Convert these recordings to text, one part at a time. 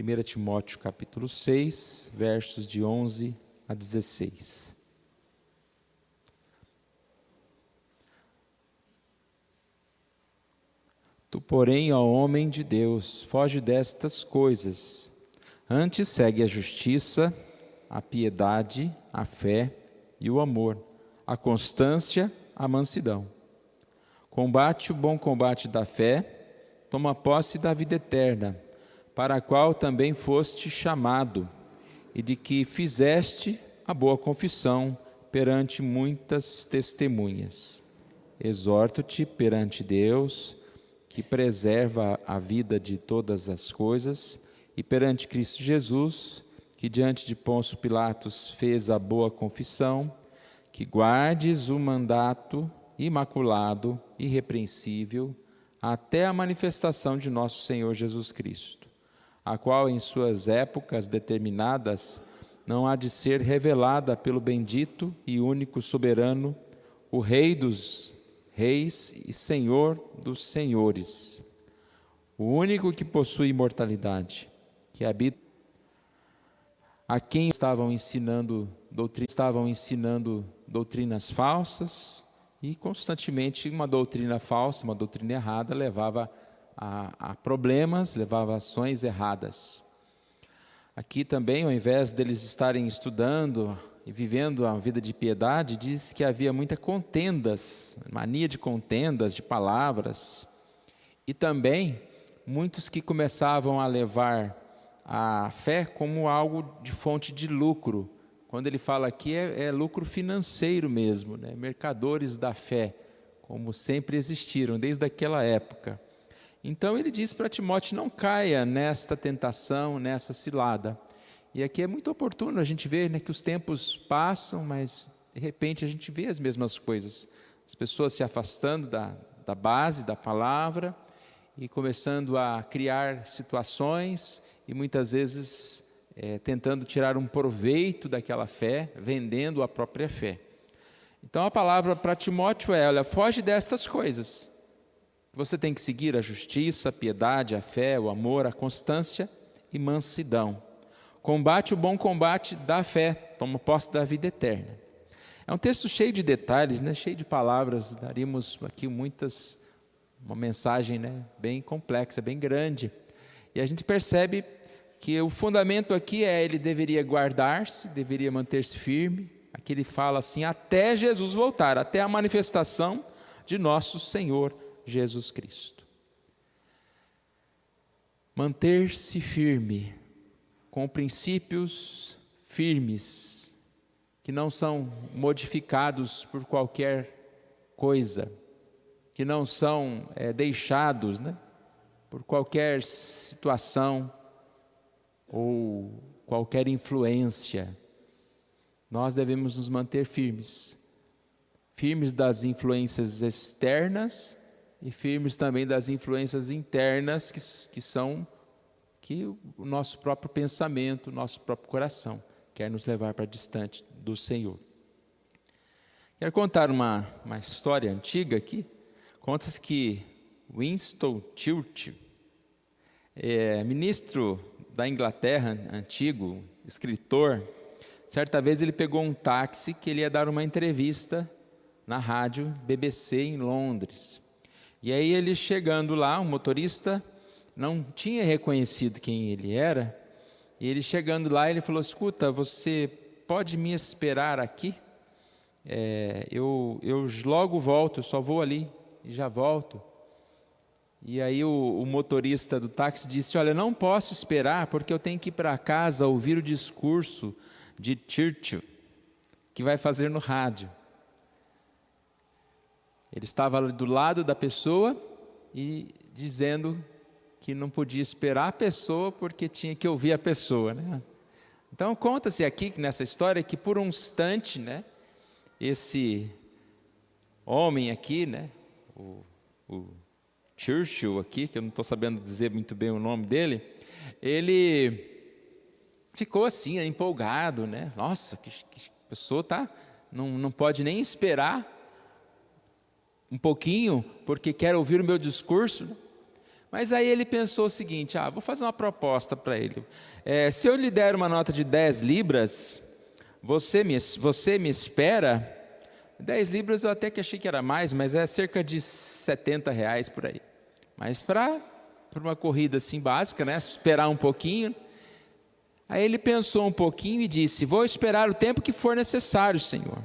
1 Timóteo capítulo 6, versos de 11 a 16. Tu, porém, ó homem de Deus, foge destas coisas. Antes segue a justiça, a piedade, a fé e o amor, a constância, a mansidão. Combate o bom combate da fé, toma posse da vida eterna, para a qual também foste chamado, e de que fizeste a boa confissão perante muitas testemunhas. Exorto-te perante Deus, que preserva a vida de todas as coisas, e perante Cristo Jesus, que diante de Pôncio Pilatos fez a boa confissão, que guardes o mandato imaculado, irrepreensível, até a manifestação de nosso Senhor Jesus Cristo, a qual em suas épocas determinadas não há de ser revelada pelo bendito e único soberano, o Rei dos Reis e Senhor dos Senhores, o único que possui imortalidade, que habita a quem estavam ensinando doutrinas falsas, e constantemente uma doutrina falsa, uma doutrina errada levava a problemas, levava a ações erradas. Aqui também, ao invés deles estarem estudando e vivendo a vida de piedade, diz que havia muitas contendas, mania de contendas, de palavras, e também muitos que começavam a levar a fé como algo de fonte de lucro. Quando ele fala aqui é lucro financeiro mesmo, né? Mercadores da fé, como sempre existiram desde aquela época. Então ele diz para Timóteo: não caia nesta tentação, nessa cilada. E aqui é muito oportuno a gente ver, né, que os tempos passam, mas de repente a gente vê as mesmas coisas. As pessoas se afastando da base, da palavra, e começando a criar situações, e muitas vezes tentando tirar um proveito daquela fé, vendendo a própria fé. Então a palavra para Timóteo é: olha, foge destas coisas. Você tem que seguir a justiça, a piedade, a fé, o amor, a constância e mansidão. Combate o bom combate da fé, toma posse da vida eterna. É um texto cheio de detalhes, né? Cheio de palavras. Daríamos aqui uma mensagem, né, bem complexa, bem grande. E a gente percebe que o fundamento aqui ele deveria guardar-se, deveria manter-se firme. Aqui ele fala assim: até Jesus voltar, até a manifestação de nosso Senhor Jesus Cristo. Manter-se firme, com princípios firmes, que não são modificados por qualquer coisa, que não são deixados, né, por qualquer situação ou qualquer influência. Nós devemos nos manter firmes, firmes das influências externas e firmes também das influências internas, que são o nosso próprio pensamento, o nosso próprio coração quer nos levar para distante do Senhor. Quero contar uma história antiga aqui. Conta-se que Winston Churchill, ministro da Inglaterra, antigo escritor, certa vez ele pegou um táxi que ele ia dar uma entrevista na rádio BBC em Londres. E aí ele chegando lá, o motorista não tinha reconhecido quem ele era, e ele chegando lá, ele falou: escuta, você pode me esperar aqui? Eu logo volto, eu só vou ali e já volto. E aí o motorista do táxi disse: olha, não posso esperar, porque eu tenho que ir para casa ouvir o discurso de Churchill, que vai fazer no rádio. Ele estava do lado da pessoa e dizendo que não podia esperar a pessoa porque tinha que ouvir a pessoa, né? Então conta-se aqui nessa história que por um instante, né, esse homem aqui, né, o Churchill aqui, que eu não estou sabendo dizer muito bem o nome dele, ele ficou assim, empolgado, né? Nossa, que pessoa não pode nem esperar um pouquinho porque quer ouvir o meu discurso, né? Mas aí ele pensou o seguinte: vou fazer uma proposta para ele. Se eu lhe der uma nota de 10 libras, você me espera? 10 libras eu até que achei que era mais, mas é cerca de R$ 70 por aí. Mas para uma corrida assim básica, né, esperar um pouquinho. Aí ele pensou um pouquinho e disse: vou esperar o tempo que for necessário, Senhor.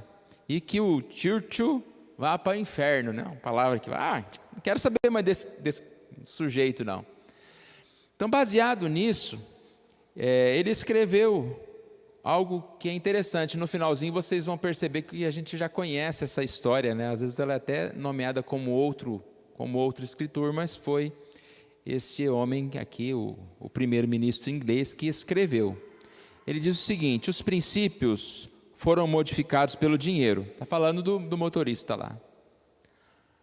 E que o Churchill vá para o inferno, né? Uma palavra que não quero saber mais desse sujeito, não. Então, baseado nisso, ele escreveu algo que é interessante. No finalzinho vocês vão perceber que a gente já conhece essa história, né? Às vezes ela é até nomeada como outro escritor, mas foi este homem aqui, o primeiro-ministro inglês, que escreveu. Ele diz o seguinte: os princípios foram modificados pelo dinheiro. Está falando do motorista lá.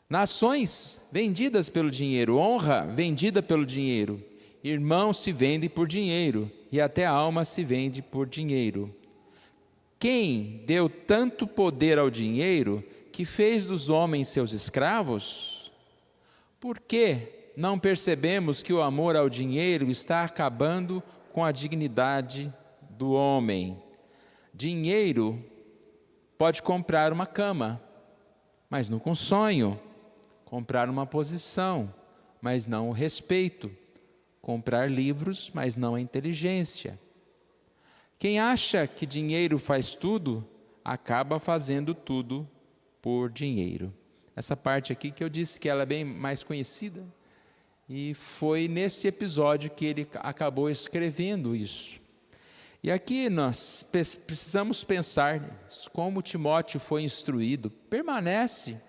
Nações vendidas pelo dinheiro, honra vendida pelo dinheiro, irmãos se vendem por dinheiro, e até a alma se vende por dinheiro. Quem deu tanto poder ao dinheiro que fez dos homens seus escravos? Por que não percebemos que o amor ao dinheiro está acabando com a dignidade do homem? Dinheiro pode comprar uma cama, mas nunca um sonho. Comprar uma posição, mas não o respeito. Comprar livros, mas não a inteligência. Quem acha que dinheiro faz tudo, acaba fazendo tudo por dinheiro. Essa parte aqui que eu disse que ela é bem mais conhecida, e foi nesse episódio que ele acabou escrevendo isso. E aqui nós precisamos pensar como Timóteo foi instruído. Permanece.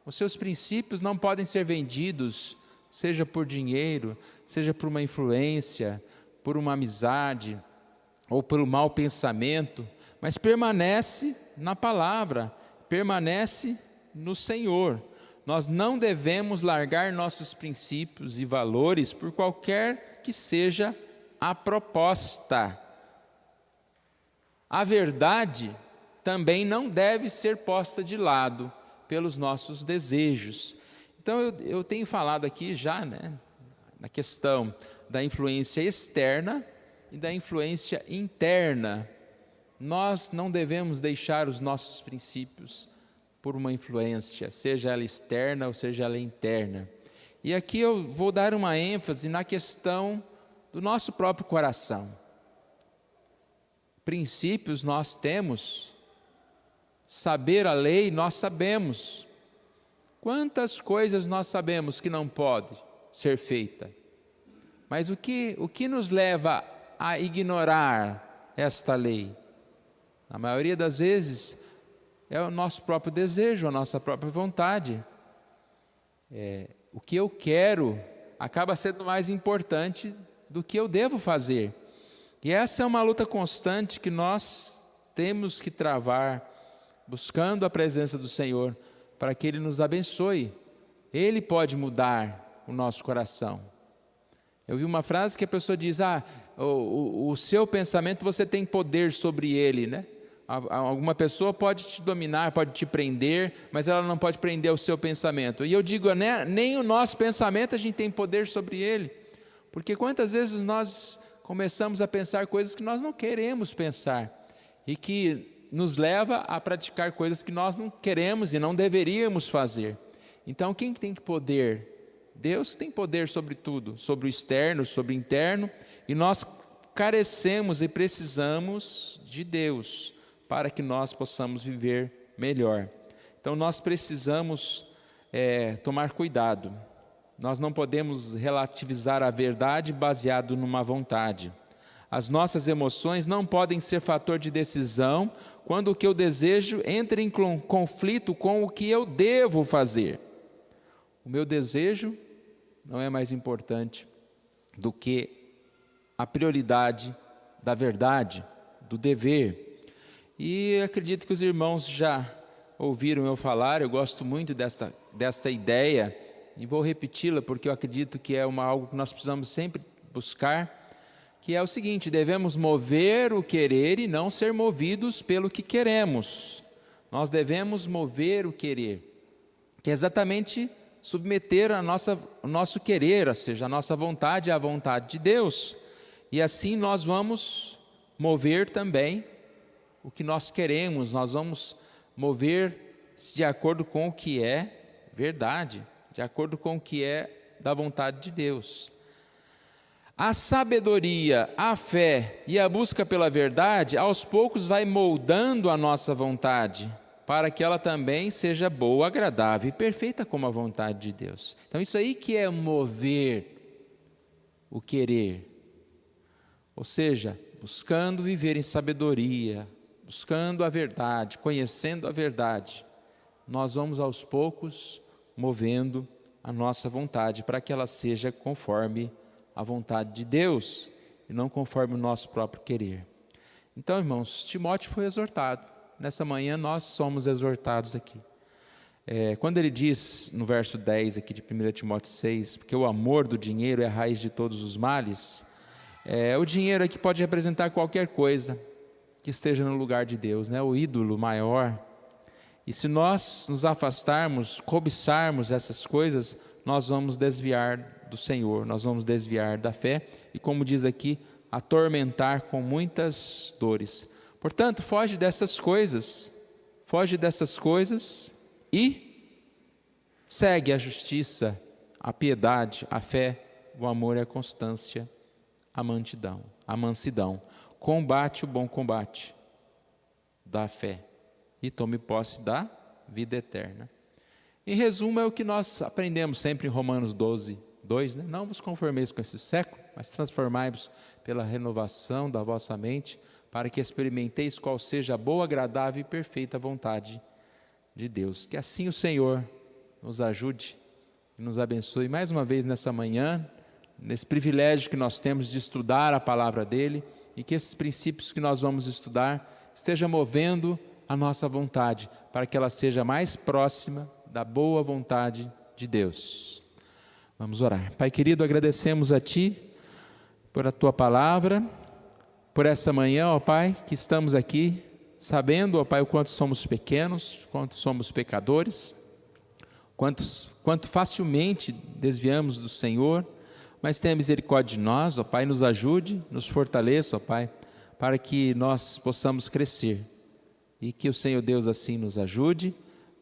Os seus princípios não podem ser vendidos, seja por dinheiro, seja por uma influência, por uma amizade, ou pelo mau pensamento, mas permanece na palavra, permanece no Senhor. Nós não devemos largar nossos princípios e valores por qualquer que seja a proposta. A verdade também não deve ser posta de lado pelos nossos desejos. Então eu tenho falado aqui já, né, na questão da influência externa e da influência interna. Nós não devemos deixar os nossos princípios por uma influência, seja ela externa ou seja ela interna. E aqui eu vou dar uma ênfase na questão do nosso próprio coração. Princípios nós temos, saber a lei nós sabemos. Quantas coisas nós sabemos que não pode ser feita? Mas o que nos leva a ignorar esta lei? Na maioria das vezes é o nosso próprio desejo, a nossa própria vontade. O que eu quero acaba sendo mais importante do que eu devo fazer. E essa é uma luta constante que nós temos que travar, buscando a presença do Senhor, para que Ele nos abençoe. Ele pode mudar o nosso coração. Eu vi uma frase que a pessoa diz: o seu pensamento, você tem poder sobre ele, né? Alguma pessoa pode te dominar, pode te prender, mas ela não pode prender o seu pensamento. E eu digo, né, nem o nosso pensamento a gente tem poder sobre ele, porque quantas vezes nós começamos a pensar coisas que nós não queremos pensar, e que nos leva a praticar coisas que nós não queremos e não deveríamos fazer. Então quem tem poder? Deus tem poder sobre tudo, sobre o externo, sobre o interno, e nós carecemos e precisamos de Deus para que nós possamos viver melhor. Então nós precisamos tomar cuidado. Nós não podemos relativizar a verdade baseado numa vontade. As nossas emoções não podem ser fator de decisão quando o que eu desejo entra em conflito com o que eu devo fazer. O meu desejo não é mais importante do que a prioridade da verdade, do dever. E acredito que os irmãos já ouviram eu falar, eu gosto muito desta ideia, e vou repeti-la porque eu acredito que é algo que nós precisamos sempre buscar, que é o seguinte: devemos mover o querer e não ser movidos pelo que queremos. Nós devemos mover o querer, que é exatamente submeter o nosso querer, ou seja, a nossa vontade à vontade de Deus. E assim nós vamos mover também o que nós queremos, nós vamos mover-se de acordo com o que é verdade, de acordo com o que é da vontade de Deus. A sabedoria, a fé e a busca pela verdade, aos poucos vai moldando a nossa vontade, para que ela também seja boa, agradável e perfeita como a vontade de Deus. Então isso aí que é mover o querer, ou seja, buscando viver em sabedoria, buscando a verdade, conhecendo a verdade, nós vamos aos poucos movendo a nossa vontade para que ela seja conforme a vontade de Deus e não conforme o nosso próprio querer. Então, irmãos, Timóteo foi exortado. Nessa manhã nós somos exortados aqui. Quando ele diz no verso 10 aqui de 1 Timóteo 6, porque o amor do dinheiro é a raiz de todos os males, o dinheiro aqui pode representar qualquer coisa que esteja no lugar de Deus, né? O ídolo maior. E se nós nos afastarmos, cobiçarmos essas coisas, nós vamos desviar do Senhor, nós vamos desviar da fé e, como diz aqui, atormentar com muitas dores. Portanto, foge dessas coisas e segue a justiça, a piedade, a fé, o amor e a constância, a mansidão. Combate o bom combate da fé e tome posse da vida eterna. Em resumo, é o que nós aprendemos sempre em Romanos 12, 2, né? Não vos conformeis com esse século, mas transformai-vos pela renovação da vossa mente, para que experimenteis qual seja a boa, agradável e perfeita vontade de Deus. Que assim o Senhor nos ajude e nos abençoe mais uma vez nessa manhã, nesse privilégio que nós temos de estudar a palavra dele, e que esses princípios que nós vamos estudar estejam movendo a nossa vontade, para que ela seja mais próxima da boa vontade de Deus. Vamos orar. Pai querido, agradecemos a Ti por a Tua palavra, por essa manhã, ó Pai, que estamos aqui, sabendo, ó Pai, o quanto somos pequenos, quanto somos pecadores, quanto facilmente desviamos do Senhor, mas tenha misericórdia de nós, ó Pai, nos ajude, nos fortaleça, ó Pai, para que nós possamos crescer, e que o Senhor Deus assim nos ajude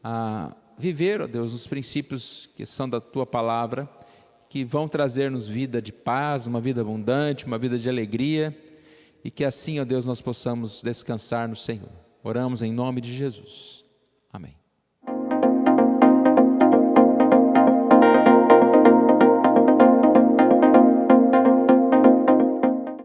a viver, ó Deus, os princípios que são da Tua palavra, que vão trazer-nos vida de paz, uma vida abundante, uma vida de alegria, e que assim, ó Deus, nós possamos descansar no Senhor. Oramos em nome de Jesus. Amém.